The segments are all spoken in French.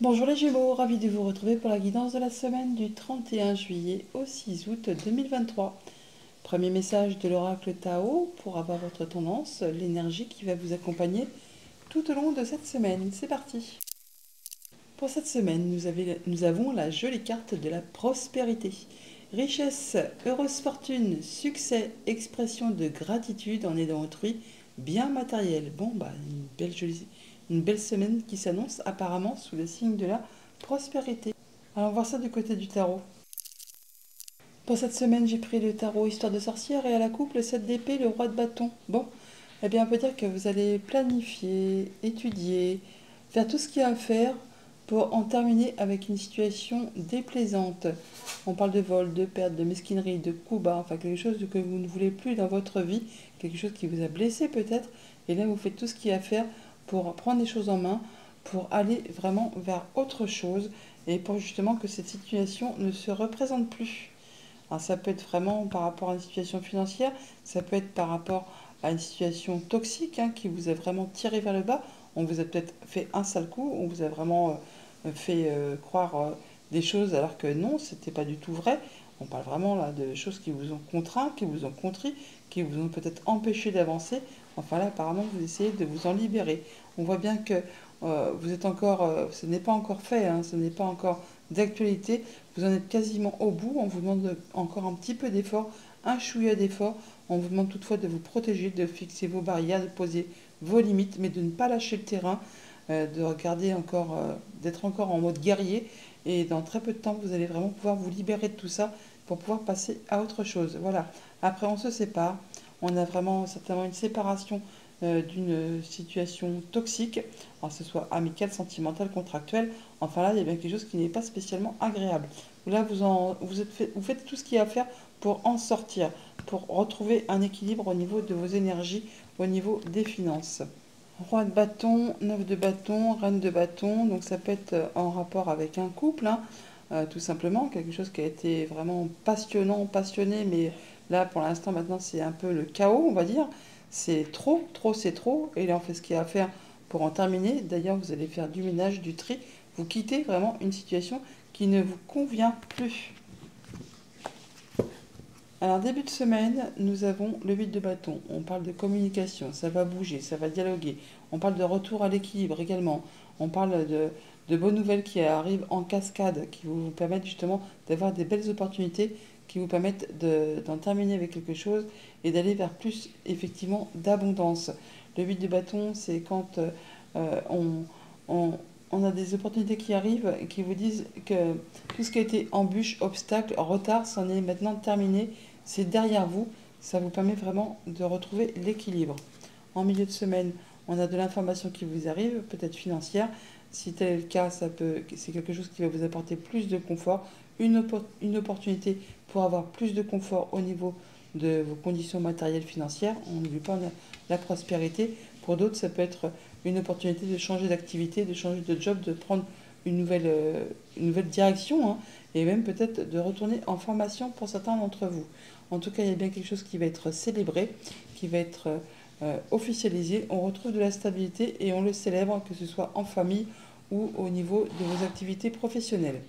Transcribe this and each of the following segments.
Bonjour les Gémeaux, ravi de vous retrouver pour la guidance de la semaine du 31 juillet au 6 août 2023. Premier message de l'oracle Tao pour avoir votre tendance, l'énergie qui va vous accompagner tout au long de cette semaine. C'est parti. Pour cette semaine, nous avons la jolie carte de la prospérité. Richesse, heureuse fortune, succès, expression de gratitude en aidant autrui, bien matériel. Bon, une belle semaine qui s'annonce apparemment sous le signe de la prospérité. Allons voir ça du côté du tarot. Pour cette semaine, j'ai pris le tarot Histoire de sorcière et à la coupe, le 7 d'épée, le roi de bâton. Bon, eh bien, on peut dire que vous allez planifier, étudier, faire tout ce qu'il y a à faire pour en terminer avec une situation déplaisante. On parle de vol, de perte, de mesquinerie, de coups bas, enfin quelque chose que vous ne voulez plus dans votre vie, quelque chose qui vous a blessé peut-être. Et là, vous faites tout ce qu'il y a à faire pour prendre les choses en main, pour aller vraiment vers autre chose et pour justement que cette situation ne se représente plus. Alors ça peut être vraiment par rapport à une situation financière, ça peut être par rapport à une situation toxique qui vous a vraiment tiré vers le bas. On vous a peut-être fait un sale coup, on vous a vraiment fait croire des choses alors que non, c'était pas du tout vrai. On parle vraiment là de choses qui vous ont contraint, qui vous ont contrit, qui vous ont peut-être empêché d'avancer. Enfin là, apparemment, vous essayez de vous en libérer. On voit bien que vous êtes encore, ce n'est pas encore fait, ce n'est pas encore d'actualité. Vous en êtes quasiment au bout. On vous demande encore un petit peu d'effort, un chouïa d'effort. On vous demande toutefois de vous protéger, de fixer vos barrières, de poser vos limites, mais de ne pas lâcher le terrain, de regarder encore, d'être encore en mode guerrier. Et dans très peu de temps, vous allez vraiment pouvoir vous libérer de tout ça pour pouvoir passer à autre chose. Voilà. Après, on se sépare. On a vraiment certainement une séparation d'une situation toxique, alors que ce soit amicale, sentimentale, contractuelle. Enfin là, il y a bien quelque chose qui n'est pas spécialement agréable. Là, vous faites tout ce qu'il y a à faire pour en sortir, pour retrouver un équilibre au niveau de vos énergies, au niveau des finances. Roi de bâton, 9 de bâton, reine de bâton, donc ça peut être en rapport avec un couple, tout simplement, quelque chose qui a été vraiment passionnant, passionné, mais là pour l'instant maintenant c'est un peu le chaos, on va dire. C'est trop, trop c'est trop, et là on fait ce qu'il y a à faire pour en terminer. D'ailleurs vous allez faire du ménage, du tri, vous quittez vraiment une situation qui ne vous convient plus. Alors, début de semaine, nous avons le 8 de bâton. On parle de communication, ça va bouger, ça va dialoguer. On parle de retour à l'équilibre également. On parle de bonnes nouvelles qui arrivent en cascade, qui vous permettent justement d'avoir des belles opportunités, qui vous permettent d'en terminer avec quelque chose et d'aller vers plus, effectivement, d'abondance. Le 8 de bâton, c'est quand on, on a des opportunités qui arrivent et qui vous disent que tout ce qui a été embûche, obstacle, retard, c'en est maintenant terminé, c'est derrière vous, ça vous permet vraiment de retrouver l'équilibre. En milieu de semaine, on a de l'information qui vous arrive, peut-être financière. Si tel est le cas, c'est quelque chose qui va vous apporter plus de confort, une opportunité pour avoir plus de confort au niveau de vos conditions matérielles financières. On n'oublie pas la prospérité. Pour d'autres, ça peut être une opportunité de changer d'activité, de changer de job, de prendre une nouvelle direction, et même peut-être de retourner en formation pour certains d'entre vous. En tout cas, il y a bien quelque chose qui va être célébré, qui va être officialisé. On retrouve de la stabilité et on le célèbre, que ce soit en famille ou au niveau de vos activités professionnelles.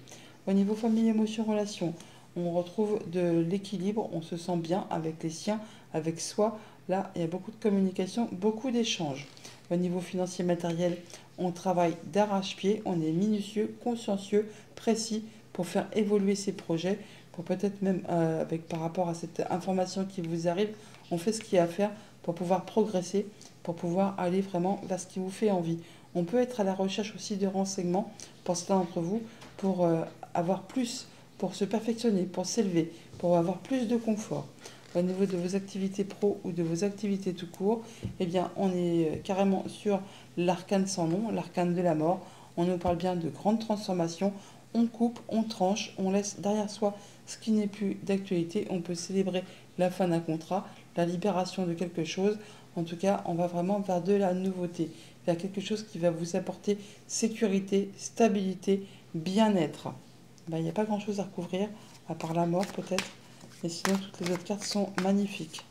Au niveau famille, émotions, relations, on retrouve de l'équilibre, on se sent bien avec les siens, avec soi. Là, il y a beaucoup de communication, beaucoup d'échanges. Au niveau financier matériel, on travaille d'arrache-pied, on est minutieux, consciencieux, précis pour faire évoluer ses projets, pour peut-être même, par rapport à cette information qui vous arrive, on fait ce qu'il y a à faire pour pouvoir progresser, pour pouvoir aller vraiment vers ce qui vous fait envie. On peut être à la recherche aussi de renseignements pour certains d'entre vous, pour avoir plus, pour se perfectionner, pour s'élever, pour avoir plus de confort. Au niveau de vos activités pro ou de vos activités tout court, eh bien, on est carrément sur l'arcane sans nom, l'arcane de la mort. On nous parle bien de grandes transformations. On coupe, on tranche, on laisse derrière soi ce qui n'est plus d'actualité. On peut célébrer la fin d'un contrat, la libération de quelque chose. En tout cas, on va vraiment vers de la nouveauté, vers quelque chose qui va vous apporter sécurité, stabilité, bien-être. Ben, il n'y a pas grand-chose à recouvrir, à part la mort peut-être. Et sinon, toutes les autres cartes sont magnifiques.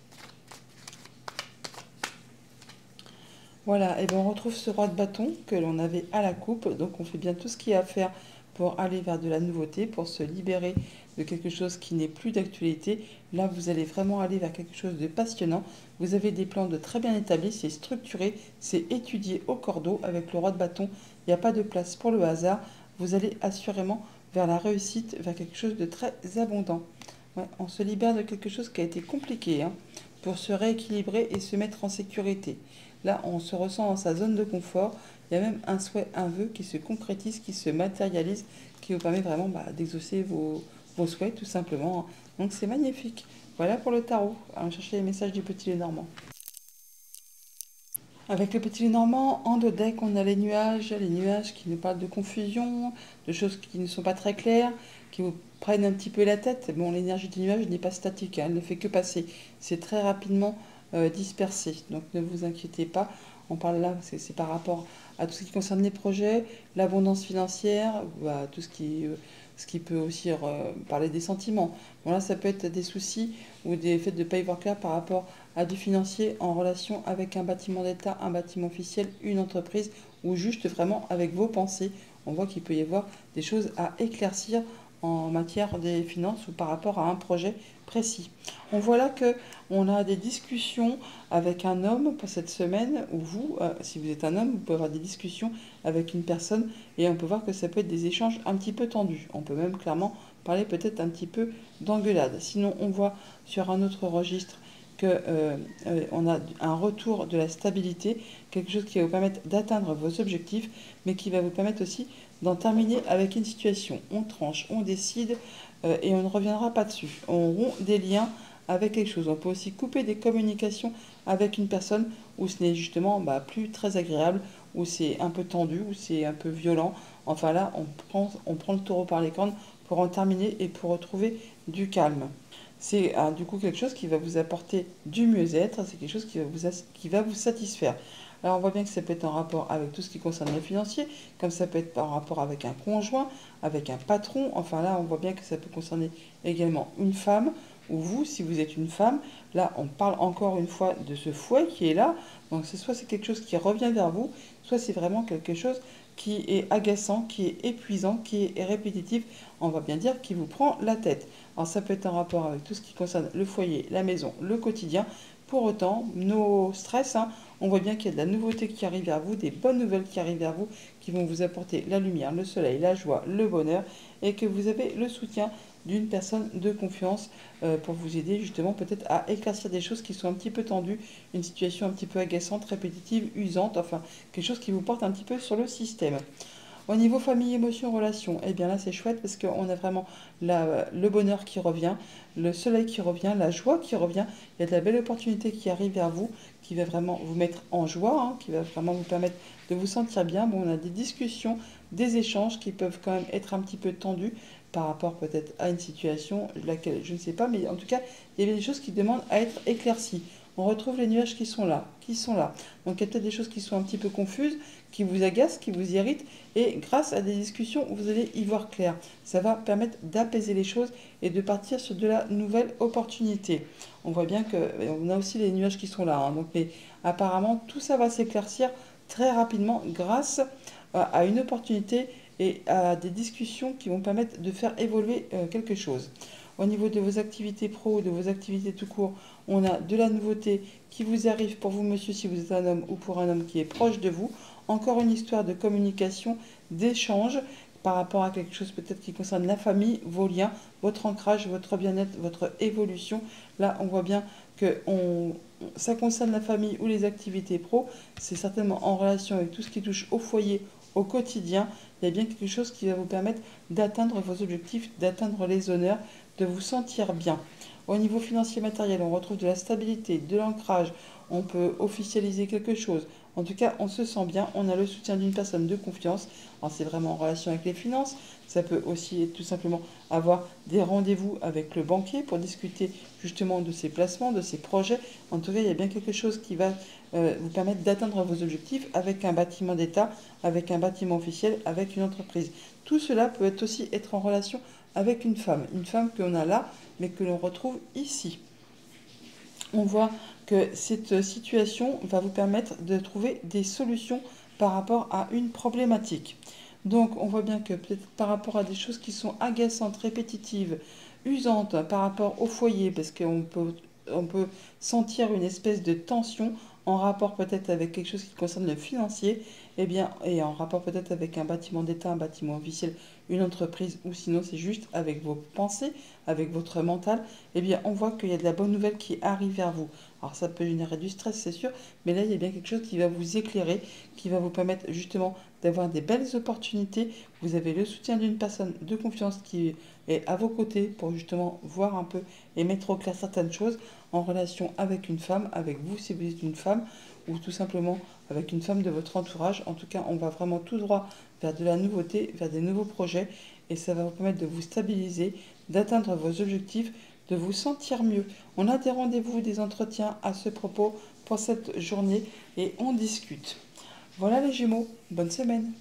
Voilà, et bien on retrouve ce roi de bâton que l'on avait à la coupe, donc on fait bien tout ce qu'il y a à faire pour aller vers de la nouveauté, pour se libérer de quelque chose qui n'est plus d'actualité. Là, vous allez vraiment aller vers quelque chose de passionnant. Vous avez des plans de très bien établis, c'est structuré, c'est étudié au cordeau avec le roi de bâton. Il n'y a pas de place pour le hasard. Vous allez assurément vers la réussite, vers quelque chose de très abondant. Ouais, on se libère de quelque chose qui a été compliqué, hein, pour se rééquilibrer et se mettre en sécurité. Là, on se ressent dans sa zone de confort. Il y a même un souhait, un vœu qui se concrétise, qui se matérialise, qui vous permet vraiment d'exaucer vos souhaits, tout simplement. Donc, c'est magnifique. Voilà pour le tarot. On va chercher les messages du petit Lenormand. Avec le petit Lenormand, en dos deck, on a les nuages qui nous parlent de confusion, de choses qui ne sont pas très claires, qui vous prennent un petit peu la tête. Bon, l'énergie des nuages n'est pas statique, hein, elle ne fait que passer. C'est très rapidement dispersé, donc ne vous inquiétez pas. On parle là, c'est par rapport à tout ce qui concerne les projets, l'abondance financière, tout ce qui peut aussi parler des sentiments. Bon, là, ça peut être des soucis ou des faits de ne pas y voir clair par rapport à du financier en relation avec un bâtiment d'État, un bâtiment officiel, une entreprise ou juste vraiment avec vos pensées. On voit qu'il peut y avoir des choses à éclaircir en matière des finances ou par rapport à un projet précis. On voit là que on a des discussions avec un homme pour cette semaine, ou vous, si vous êtes un homme, vous pouvez avoir des discussions avec une personne et on peut voir que ça peut être des échanges un petit peu tendus. On peut même clairement parler peut-être un petit peu d'engueulade. Sinon, on voit sur un autre registre que on a un retour de la stabilité, quelque chose qui va vous permettre d'atteindre vos objectifs, mais qui va vous permettre aussi d'en terminer avec une situation. On tranche, on décide et on ne reviendra pas dessus. On rompt des liens avec quelque chose. On peut aussi couper des communications avec une personne où ce n'est justement plus très agréable, où c'est un peu tendu, où c'est un peu violent. Enfin là, on prend le taureau par les cornes pour en terminer et pour retrouver du calme. C'est du coup quelque chose qui va vous apporter du mieux-être, c'est quelque chose qui va vous satisfaire. Alors on voit bien que ça peut être en rapport avec tout ce qui concerne le financier, comme ça peut être en rapport avec un conjoint, avec un patron. Enfin là, on voit bien que ça peut concerner également une femme, ou vous, si vous êtes une femme. Là, on parle encore une fois de ce fouet qui est là. Donc soit c'est quelque chose qui revient vers vous, soit c'est vraiment quelque chose qui est agaçant, qui est épuisant, qui est répétitif, on va bien dire, qui vous prend la tête. Alors ça peut être en rapport avec tout ce qui concerne le foyer, la maison, le quotidien. Pour autant, nos stress, hein, on voit bien qu'il y a de la nouveauté qui arrive vers vous, des bonnes nouvelles qui arrivent vers vous, qui vont vous apporter la lumière, le soleil, la joie, le bonheur, et que vous avez le soutien d'une personne de confiance pour vous aider justement peut-être à éclaircir des choses qui sont un petit peu tendues, une situation un petit peu agaçante, répétitive, usante, enfin quelque chose qui vous porte un petit peu sur le système. Au niveau famille, émotion, relation, eh bien là c'est chouette parce qu'on a vraiment le bonheur qui revient, le soleil qui revient, la joie qui revient. Il y a de la belle opportunité qui arrive vers vous, qui va vraiment vous mettre en joie, hein, qui va vraiment vous permettre de vous sentir bien. Bon, on a des discussions, des échanges qui peuvent quand même être un petit peu tendus par rapport peut-être à une situation laquelle je ne sais pas, mais en tout cas, il y avait des choses qui demandent à être éclaircies. On retrouve les nuages qui sont là, qui sont là. Donc il y a peut-être des choses qui sont un petit peu confuses, qui vous agacent, qui vous irritent, et grâce à des discussions, vous allez y voir clair. Ça va permettre d'apaiser les choses et de partir sur de la nouvelle opportunité. On voit bien qu'on a aussi les nuages qui sont là, hein. Donc, mais apparemment, tout ça va s'éclaircir très rapidement grâce à une opportunité et à des discussions qui vont permettre de faire évoluer quelque chose. Au niveau de vos activités pro, de vos activités tout court, on a de la nouveauté qui vous arrive pour vous, monsieur, si vous êtes un homme ou pour un homme qui est proche de vous. Encore une histoire de communication, d'échange par rapport à quelque chose peut-être qui concerne la famille, vos liens, votre ancrage, votre bien-être, votre évolution. Là, on voit bien que ça concerne la famille ou les activités pro. C'est certainement en relation avec tout ce qui touche au foyer, au quotidien. Il y a bien quelque chose qui va vous permettre d'atteindre vos objectifs, d'atteindre les honneurs, de vous sentir bien. Au niveau financier matériel, on retrouve de la stabilité, de l'ancrage, on peut officialiser quelque chose. En tout cas, on se sent bien, on a le soutien d'une personne de confiance. Alors, c'est vraiment en relation avec les finances. Ça peut aussi être tout simplement avoir des rendez-vous avec le banquier pour discuter justement de ses placements, de ses projets. En tout cas, il y a bien quelque chose qui va vous permettre d'atteindre vos objectifs avec un bâtiment d'État, avec un bâtiment officiel, avec une entreprise. Tout cela peut aussi être en relation avec une femme que l'on a là, mais que l'on retrouve ici. On voit que cette situation va vous permettre de trouver des solutions par rapport à une problématique. Donc on voit bien que peut-être par rapport à des choses qui sont agaçantes, répétitives, usantes par rapport au foyer, parce on peut sentir une espèce de tension en rapport peut-être avec quelque chose qui concerne le financier, et bien, et en rapport peut-être avec un bâtiment d'État, un bâtiment officiel, une entreprise, ou sinon c'est juste avec vos pensées, avec votre mental, et bien on voit qu'il y a de la bonne nouvelle qui arrive vers vous. Alors ça peut générer du stress, c'est sûr, mais là il y a bien quelque chose qui va vous éclairer, qui va vous permettre justement d'avoir des belles opportunités. Vous avez le soutien d'une personne de confiance qui est à vos côtés pour justement voir un peu et mettre au clair certaines choses en relation avec une femme, avec vous si vous êtes une femme, ou tout simplement avec une femme de votre entourage. En tout cas, on va vraiment tout droit vers de la nouveauté, vers des nouveaux projets, et ça va vous permettre de vous stabiliser, d'atteindre vos objectifs, de vous sentir mieux. On a des rendez-vous, des entretiens à ce propos pour cette journée, et on discute. Voilà les Gémeaux, bonne semaine.